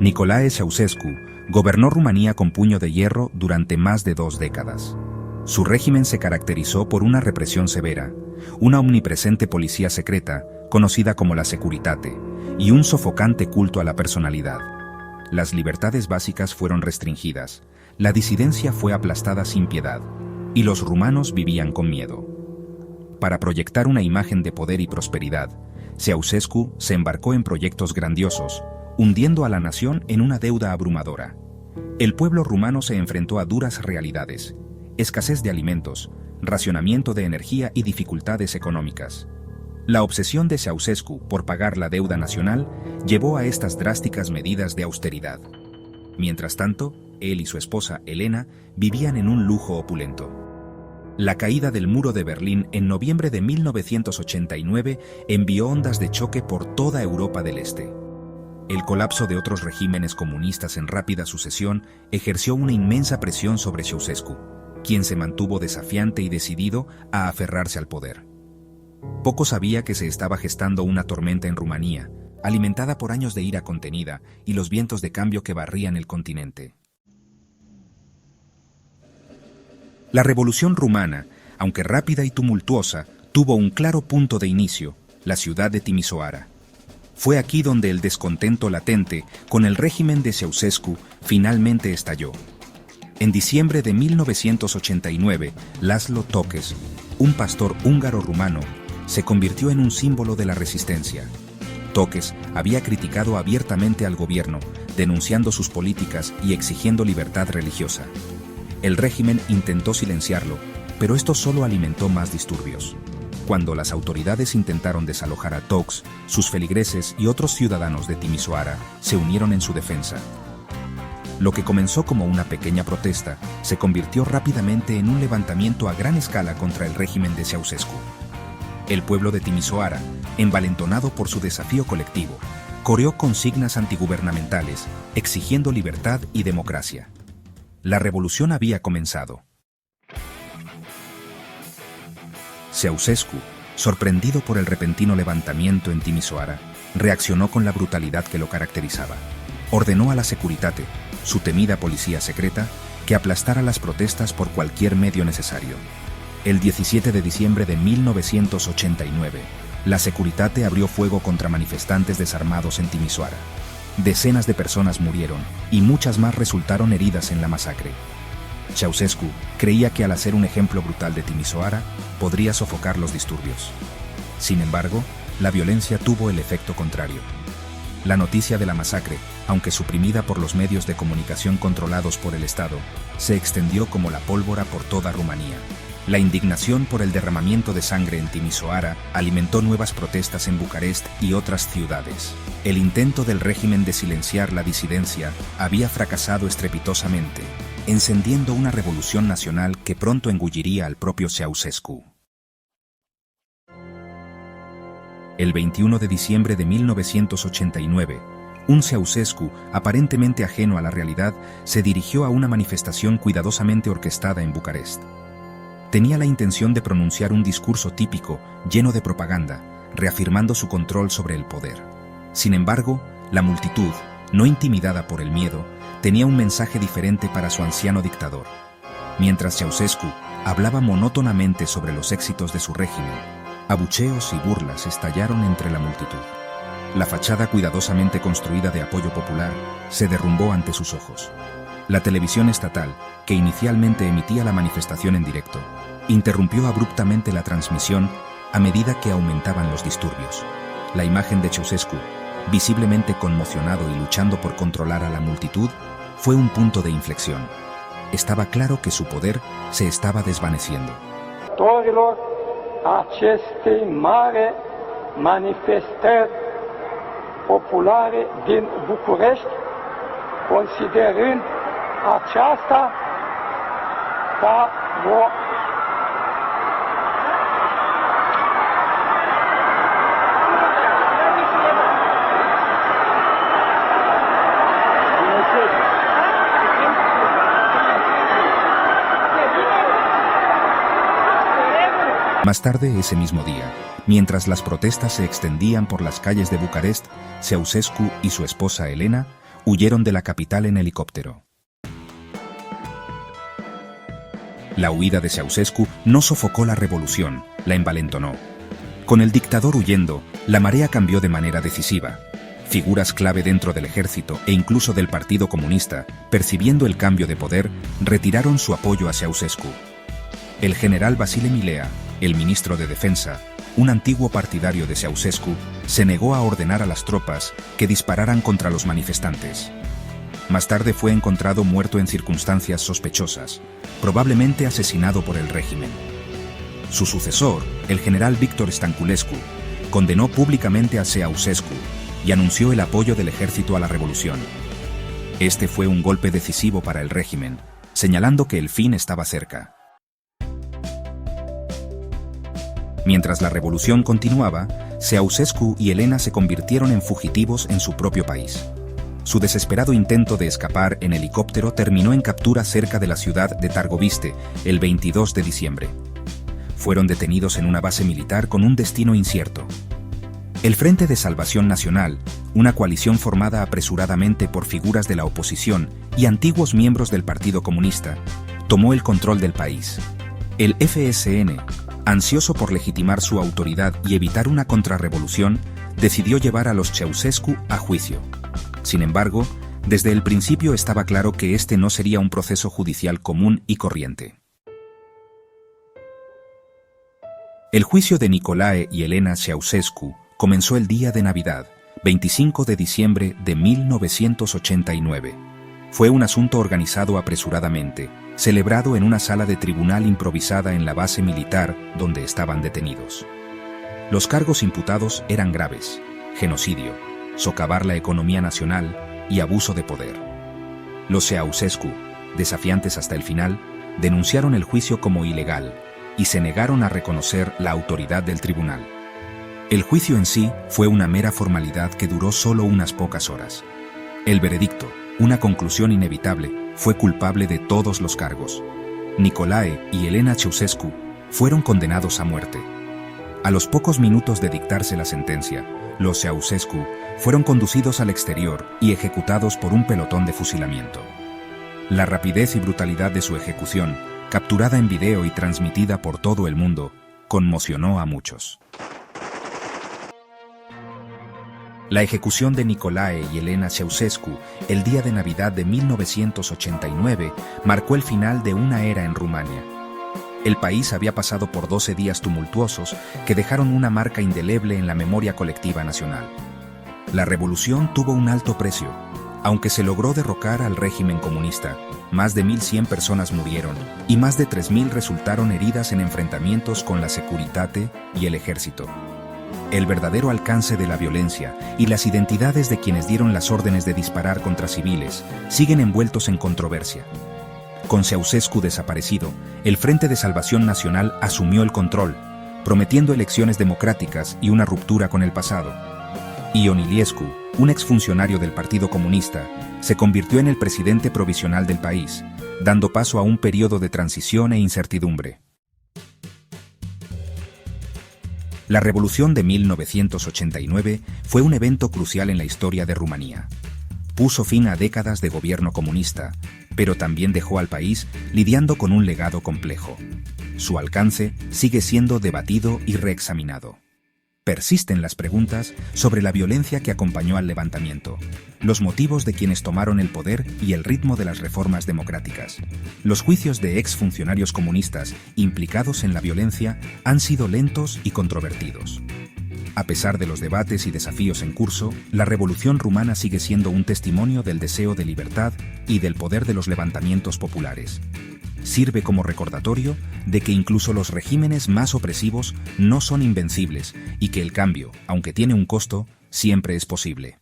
Nicolae Ceausescu gobernó Rumanía con puño de hierro durante más de 2 décadas. Su régimen se caracterizó por una represión severa, una omnipresente policía secreta, conocida como la Securitate, y un sofocante culto a la personalidad. Las libertades básicas fueron restringidas, la disidencia fue aplastada sin piedad, y los rumanos vivían con miedo. Para proyectar una imagen de poder y prosperidad, Ceausescu se embarcó en proyectos grandiosos, hundiendo a la nación en una deuda abrumadora. El pueblo rumano se enfrentó a duras realidades: escasez de alimentos, racionamiento de energía y dificultades económicas. La obsesión de Ceausescu por pagar la deuda nacional llevó a estas drásticas medidas de austeridad. Mientras tanto, él y su esposa, Elena, vivían en un lujo opulento. La caída del muro de Berlín en noviembre de 1989 envió ondas de choque por toda Europa del Este. El colapso de otros regímenes comunistas en rápida sucesión ejerció una inmensa presión sobre Ceausescu, quien se mantuvo desafiante y decidido a aferrarse al poder. Poco sabía que se estaba gestando una tormenta en Rumanía, alimentada por años de ira contenida y los vientos de cambio que barrían el continente. La revolución rumana, aunque rápida y tumultuosa, tuvo un claro punto de inicio: la ciudad de Timișoara. Fue aquí donde el descontento latente con el régimen de Ceausescu finalmente estalló. En diciembre de 1989, László Tokes, un pastor húngaro-rumano, se convirtió en un símbolo de la resistencia. Tokes había criticado abiertamente al gobierno, denunciando sus políticas y exigiendo libertad religiosa. El régimen intentó silenciarlo, pero esto solo alimentó más disturbios. Cuando las autoridades intentaron desalojar a Tokes, sus feligreses y otros ciudadanos de Timișoara se unieron en su defensa. Lo que comenzó como una pequeña protesta se convirtió rápidamente en un levantamiento a gran escala contra el régimen de Ceausescu. El pueblo de Timișoara, envalentonado por su desafío colectivo, coreó consignas antigubernamentales, exigiendo libertad y democracia. La revolución había comenzado. Ceausescu, sorprendido por el repentino levantamiento en Timișoara, reaccionó con la brutalidad que lo caracterizaba. Ordenó a la Securitate, su temida policía secreta, que aplastara las protestas por cualquier medio necesario. El 17 de diciembre de 1989, la Securitate abrió fuego contra manifestantes desarmados en Timișoara. Decenas de personas murieron y muchas más resultaron heridas en la masacre. Ceausescu creía que al hacer un ejemplo brutal de Timișoara podría sofocar los disturbios. Sin embargo, la violencia tuvo el efecto contrario. La noticia de la masacre, aunque suprimida por los medios de comunicación controlados por el Estado, se extendió como la pólvora por toda Rumanía. La indignación por el derramamiento de sangre en Timișoara alimentó nuevas protestas en Bucarest y otras ciudades. El intento del régimen de silenciar la disidencia había fracasado estrepitosamente, encendiendo una revolución nacional que pronto engulliría al propio Ceausescu. El 21 de diciembre de 1989, un Ceausescu, aparentemente ajeno a la realidad, se dirigió a una manifestación cuidadosamente orquestada en Bucarest. Tenía la intención de pronunciar un discurso típico, lleno de propaganda, reafirmando su control sobre el poder. Sin embargo, la multitud, no intimidada por el miedo, tenía un mensaje diferente para su anciano dictador. Mientras Ceausescu hablaba monótonamente sobre los éxitos de su régimen, abucheos y burlas estallaron entre la multitud. La fachada cuidadosamente construida de apoyo popular se derrumbó ante sus ojos. La televisión estatal, que inicialmente emitía la manifestación en directo, interrumpió abruptamente la transmisión a medida que aumentaban los disturbios. La imagen de Ceausescu, visiblemente conmocionado y luchando por controlar a la multitud, fue un punto de inflexión. Estaba claro que su poder se estaba desvaneciendo. Acestei mari manifestări populare din București, considerând aceasta ca o Más tarde ese mismo día, mientras las protestas se extendían por las calles de Bucarest, Ceausescu y su esposa Elena huyeron de la capital en helicóptero. La huida de Ceausescu no sofocó la revolución, la envalentonó. Con el dictador huyendo, la marea cambió de manera decisiva. Figuras clave dentro del ejército e incluso del Partido Comunista, percibiendo el cambio de poder, retiraron su apoyo a Ceausescu. El general Vasile Milea, el ministro de Defensa, un antiguo partidario de Ceausescu, se negó a ordenar a las tropas que dispararan contra los manifestantes. Más tarde fue encontrado muerto en circunstancias sospechosas, probablemente asesinado por el régimen. Su sucesor, el general Victor Stanculescu, condenó públicamente a Ceausescu y anunció el apoyo del ejército a la revolución. Este fue un golpe decisivo para el régimen, señalando que el fin estaba cerca. Mientras la revolución continuaba, Ceausescu y Elena se convirtieron en fugitivos en su propio país. Su desesperado intento de escapar en helicóptero terminó en captura cerca de la ciudad de Targoviste el 22 de diciembre. Fueron detenidos en una base militar con un destino incierto. El Frente de Salvación Nacional, una coalición formada apresuradamente por figuras de la oposición y antiguos miembros del Partido Comunista, tomó el control del país. El FSN, ansioso por legitimar su autoridad y evitar una contrarrevolución, decidió llevar a los Ceausescu a juicio. Sin embargo, desde el principio estaba claro que este no sería un proceso judicial común y corriente. El juicio de Nicolae y Elena Ceausescu comenzó el día de Navidad, 25 de diciembre de 1989. Fue un asunto organizado apresuradamente, celebrado en una sala de tribunal improvisada en la base militar donde estaban detenidos. Los cargos imputados eran graves: genocidio, socavar la economía nacional y abuso de poder. Los Ceausescu, desafiantes hasta el final, denunciaron el juicio como ilegal y se negaron a reconocer la autoridad del tribunal. El juicio en sí fue una mera formalidad que duró solo unas pocas horas. El veredicto, una conclusión inevitable, fue culpable de todos los cargos. Nicolae y Elena Ceausescu fueron condenados a muerte. A los pocos minutos de dictarse la sentencia, los Ceausescu fueron conducidos al exterior y ejecutados por un pelotón de fusilamiento. La rapidez y brutalidad de su ejecución, capturada en video y transmitida por todo el mundo, conmocionó a muchos. La ejecución de Nicolae y Elena Ceausescu el día de Navidad de 1989 marcó el final de una era en Rumania. El país había pasado por 12 días tumultuosos que dejaron una marca indeleble en la memoria colectiva nacional. La revolución tuvo un alto precio. Aunque se logró derrocar al régimen comunista, más de 1.100 personas murieron y más de 3.000 resultaron heridas en enfrentamientos con la Securitate y el ejército. El verdadero alcance de la violencia y las identidades de quienes dieron las órdenes de disparar contra civiles siguen envueltos en controversia. Con Ceausescu desaparecido, el Frente de Salvación Nacional asumió el control, prometiendo elecciones democráticas y una ruptura con el pasado. Ion Iliescu, un exfuncionario del Partido Comunista, se convirtió en el presidente provisional del país, dando paso a un periodo de transición e incertidumbre. La Revolución de 1989 fue un evento crucial en la historia de Rumanía. Puso fin a décadas de gobierno comunista, pero también dejó al país lidiando con un legado complejo. Su alcance sigue siendo debatido y reexaminado. Persisten las preguntas sobre la violencia que acompañó al levantamiento, los motivos de quienes tomaron el poder y el ritmo de las reformas democráticas. Los juicios de exfuncionarios comunistas implicados en la violencia han sido lentos y controvertidos. A pesar de los debates y desafíos en curso, la revolución rumana sigue siendo un testimonio del deseo de libertad y del poder de los levantamientos populares. Sirve como recordatorio de que incluso los regímenes más opresivos no son invencibles y que el cambio, aunque tiene un costo, siempre es posible.